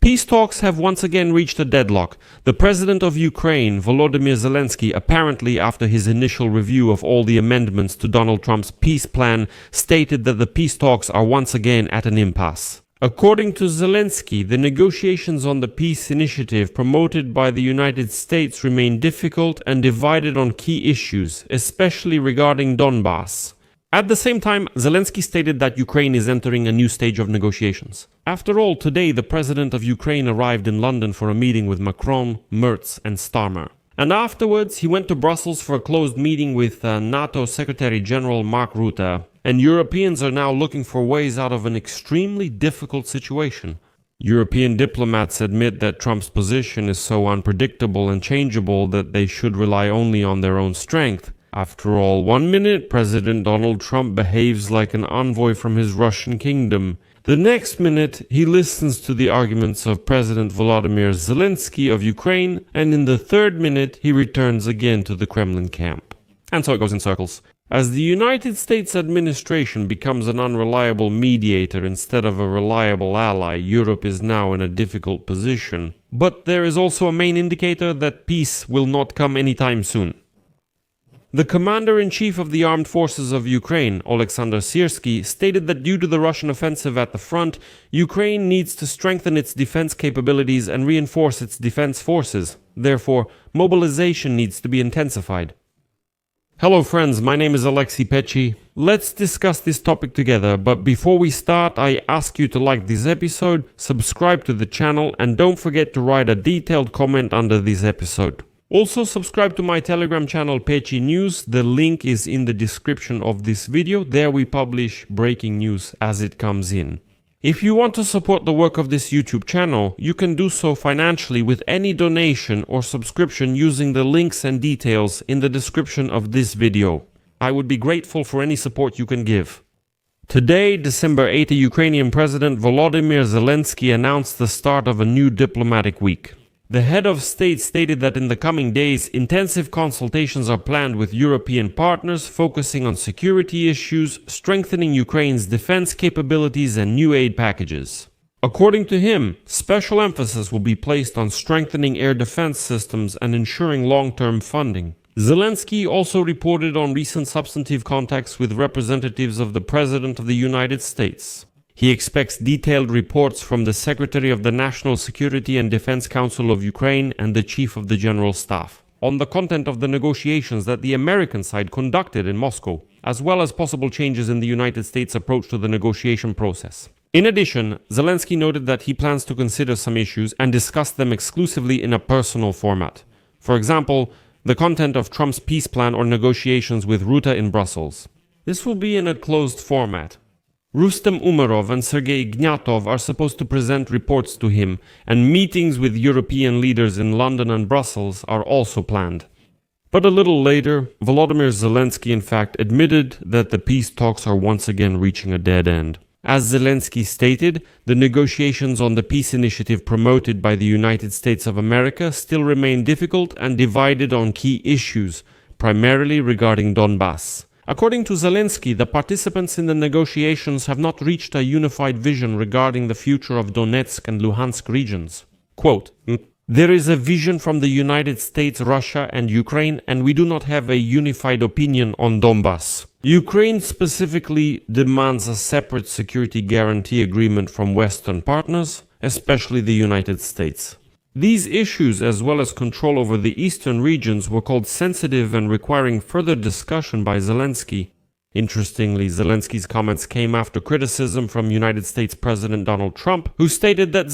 Peace talks have once again reached a deadlock. The president of Ukraine, Volodymyr Zelensky, apparently after his initial review of all the amendments to Donald Trump's peace plan, stated that the peace talks are once again at an impasse. According to Zelensky, the negotiations on the peace initiative promoted by the United States remain difficult and divided on key issues, especially regarding Donbass. At the same time, Zelensky stated that Ukraine is entering a new stage of negotiations. After all, today the president of Ukraine arrived in London for a meeting with Macron, Merz and Starmer. And afterwards he went to Brussels for a closed meeting with NATO Secretary General Mark Rutte. And Europeans are now looking for ways out of an extremely difficult situation. European diplomats admit that Trump's position is so unpredictable and changeable that they should rely only on their own strength. After all, 1 minute President Donald Trump behaves like an envoy from his Russian kingdom. The next minute he listens to the arguments of President Volodymyr Zelensky of Ukraine, and in the third minute he returns again to the Kremlin camp. And so it goes in circles. As the United States administration becomes an unreliable mediator instead of a reliable ally, Europe is now in a difficult position. But there is also a main indicator that peace will not come anytime soon. The commander-in-chief of the armed forces of Ukraine, Syrskyi, stated that due to the Russian offensive at the front, Ukraine needs to strengthen its defense capabilities and reinforce its defense forces. Therefore, mobilization needs to be intensified. Hello friends, my name is Pechiy. Let's discuss this topic together, but before we start, I ask you to like this episode, subscribe to the channel, and don't forget to write a detailed comment under this episode. Also subscribe to my Telegram channel Pechiy News, the link is in the description of this video, there we publish breaking news as it comes in. If you want to support the work of this YouTube channel, you can do so financially with any donation or subscription using the links and details in the description of this video. I would be grateful for any support you can give. Today, December 8, Ukrainian President Volodymyr Zelensky announced the start of a new diplomatic week. The head of state stated that in the coming days, intensive consultations are planned with European partners focusing on security issues, strengthening Ukraine's defense capabilities and new aid packages. According to him, special emphasis will be placed on strengthening air defense systems and ensuring long-term funding. Zelensky also reported on recent substantive contacts with representatives of the President of the United States. He expects detailed reports from the Secretary of the National Security and Defense Council of Ukraine and the Chief of the General Staff on the content of the negotiations that the American side conducted in Moscow, as well as possible changes in the United States' approach to the negotiation process. In addition, Zelensky noted that he plans to consider some issues and discuss them exclusively in a personal format. For example, the content of Trump's peace plan or negotiations with Rutte in Brussels. This will be in a closed format. Rustem Umerov and Sergei Gnatov are supposed to present reports to him, and meetings with European leaders in London and Brussels are also planned. But a little later, Volodymyr Zelensky in fact admitted that the peace talks are once again reaching a dead end. As Zelensky stated, the negotiations on the peace initiative promoted by the United States of America still remain difficult and divided on key issues, primarily regarding Donbass. According to Zelensky, the participants in the negotiations have not reached a unified vision regarding the future of Donetsk and Luhansk regions. Quote, "There is a vision from the United States, Russia and Ukraine, and we do not have a unified opinion on Donbass. Ukraine specifically demands a separate security guarantee agreement from Western partners, especially the United States. These issues, as well as control over the eastern regions, were called sensitive and requiring further discussion by Zelensky." Interestingly, Zelensky's comments came after criticism from United States President Donald Trump, who stated that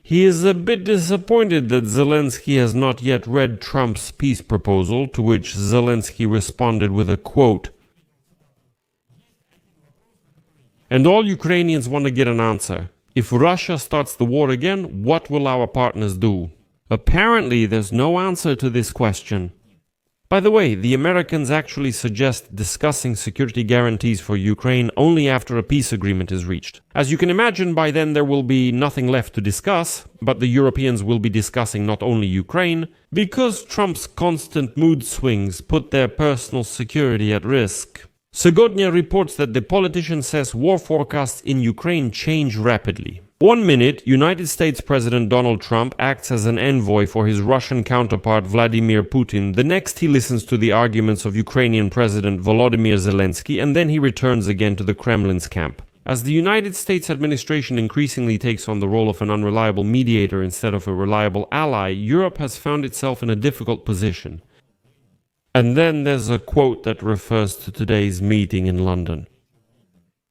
he is a bit disappointed that Zelensky has not yet read Trump's peace proposal, to which Zelensky responded with a quote, "And all Ukrainians want to get an answer. If Russia starts the war again, what will our partners do?" Apparently, there's no answer to this question. By the way, the Americans actually suggest discussing security guarantees for Ukraine only after a peace agreement is reached. As you can imagine, by then there will be nothing left to discuss, but the Europeans will be discussing not only Ukraine, because Trump's constant mood swings put their personal security at risk. Segodnya reports that the politician says war forecasts in Ukraine change rapidly. One minute, United States President Donald Trump acts as an envoy for his Russian counterpart Vladimir Putin. The next, he listens to the arguments of Ukrainian President Volodymyr Zelensky, and then he returns again to the Kremlin's camp. As the United States administration increasingly takes on the role of an unreliable mediator instead of a reliable ally, Europe has found itself in a difficult position. And then there's a quote that refers to today's meeting in London.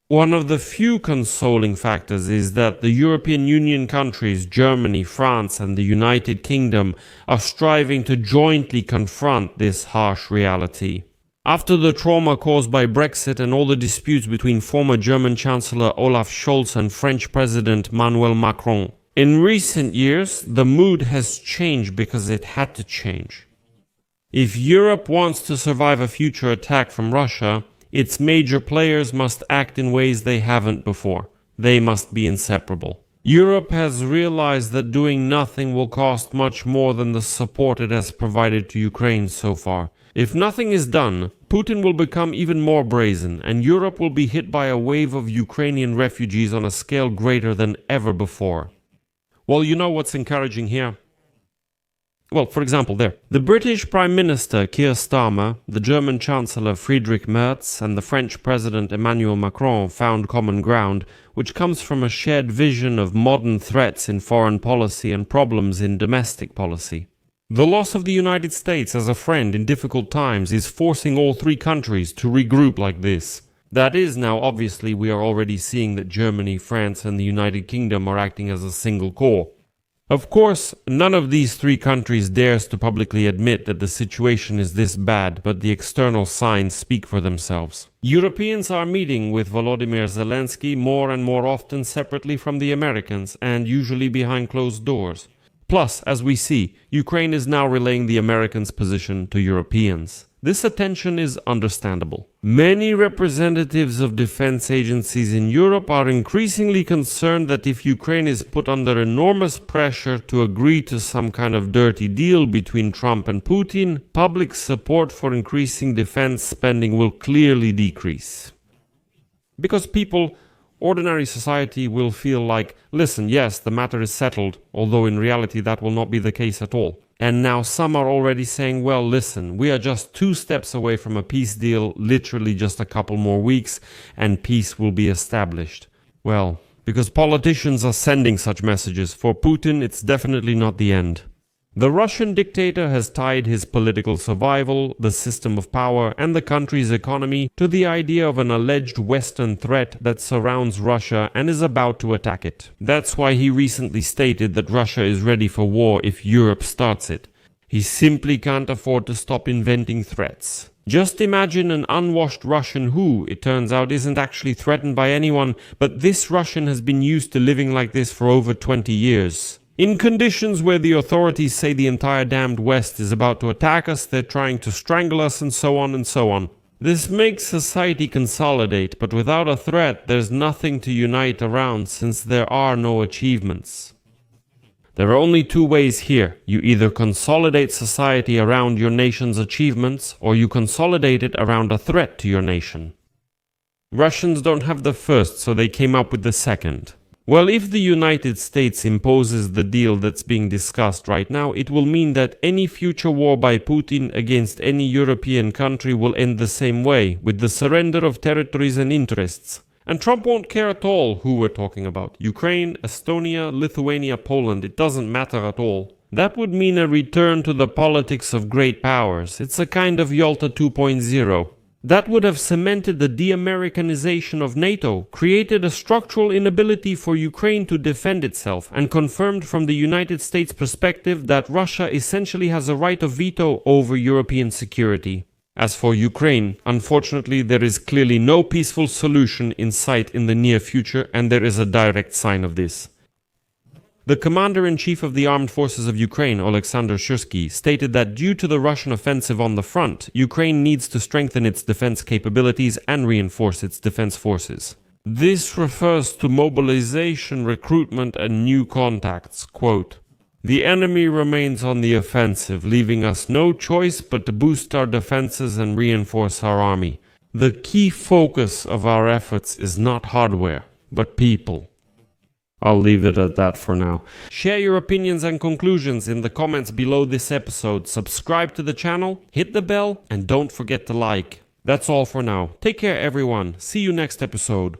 One of the few consoling factors is that the European Union countries, Germany, France, and the United Kingdom, are striving to jointly confront this harsh reality. After the trauma caused by Brexit and all the disputes between former German Chancellor Olaf Scholz and French President Emmanuel Macron, in recent years, the mood has changed because it had to change. If Europe wants to survive a future attack from Russia, its major players must act in ways they haven't before. They must be inseparable. Europe has realized that doing nothing will cost much more than the support it has provided to Ukraine so far. If nothing is done, Putin will become even more brazen, and Europe will be hit by a wave of Ukrainian refugees on a scale greater than ever before. Well, you know what's encouraging here? Well, for example, the British Prime Minister Keir Starmer, the German Chancellor Friedrich Merz, and the French President Emmanuel Macron found common ground, which comes from a shared vision of modern threats in foreign policy and problems in domestic policy. The loss of the United States as a friend in difficult times is forcing all three countries to regroup like this. That is, now obviously we are already seeing that Germany, France, and the United Kingdom are acting as a single core. Of course, none of these three countries dares to publicly admit that the situation is this bad, but the external signs speak for themselves. Europeans are meeting with Volodymyr Zelensky more and more often separately from the Americans, and usually behind closed doors. Plus, as we see, Ukraine is now relaying the Americans' position to Europeans. This attention is understandable. Many representatives of defense agencies in Europe are increasingly concerned that if Ukraine is put under enormous pressure to agree to some kind of dirty deal between Trump and Putin, public support for increasing defense spending will clearly decrease. Because ordinary society will feel like, listen, yes, the matter is settled, although in reality that will not be the case at all. And now some are already saying, well, listen, we are just 2 steps away from a peace deal, literally just a couple more weeks, and peace will be established. Well, because politicians are sending such messages, for Putin it's definitely not the end. The Russian dictator has tied his political survival, the system of power, and the country's economy to the idea of an alleged Western threat that surrounds Russia and is about to attack it. That's why he recently stated that Russia is ready for war if Europe starts it. He simply can't afford to stop inventing threats. Just imagine an unwashed Russian who, it turns out, isn't actually threatened by anyone, but this Russian has been used to living like this for over 20 years. In conditions where the authorities say the entire damned West is about to attack us, they're trying to strangle us, and so on and so on. This makes society consolidate, but without a threat, there's nothing to unite around since there are no achievements. There are only 2 ways here. You either consolidate society around your nation's achievements, or you consolidate it around a threat to your nation. Russians don't have the first, so they came up with the second. Well, if the United States imposes the deal that's being discussed right now, it will mean that any future war by Putin against any European country will end the same way, with the surrender of territories and interests. And Trump won't care at all who we're talking about. Ukraine, Estonia, Lithuania, Poland, it doesn't matter at all. That would mean a return to the politics of great powers. It's a kind of Yalta 2.0. That would have cemented the de-Americanization of NATO, created a structural inability for Ukraine to defend itself, and confirmed from the United States perspective that Russia essentially has a right of veto over European security. As for Ukraine, unfortunately there is clearly no peaceful solution in sight in the near future, and there is a direct sign of this. The commander-in-chief of the armed forces of Ukraine, Alexander Syrskyi, stated that due to the Russian offensive on the front, Ukraine needs to strengthen its defense capabilities and reinforce its defense forces. This refers to mobilization, recruitment, and new contacts. Quote, "The enemy remains on the offensive, leaving us no choice but to boost our defenses and reinforce our army. The key focus of our efforts is not hardware, but people." I'll leave it at that for now. Share your opinions and conclusions in the comments below this episode. Subscribe to the channel, hit the bell, and don't forget to like. That's all for now. Take care, everyone. See you next episode.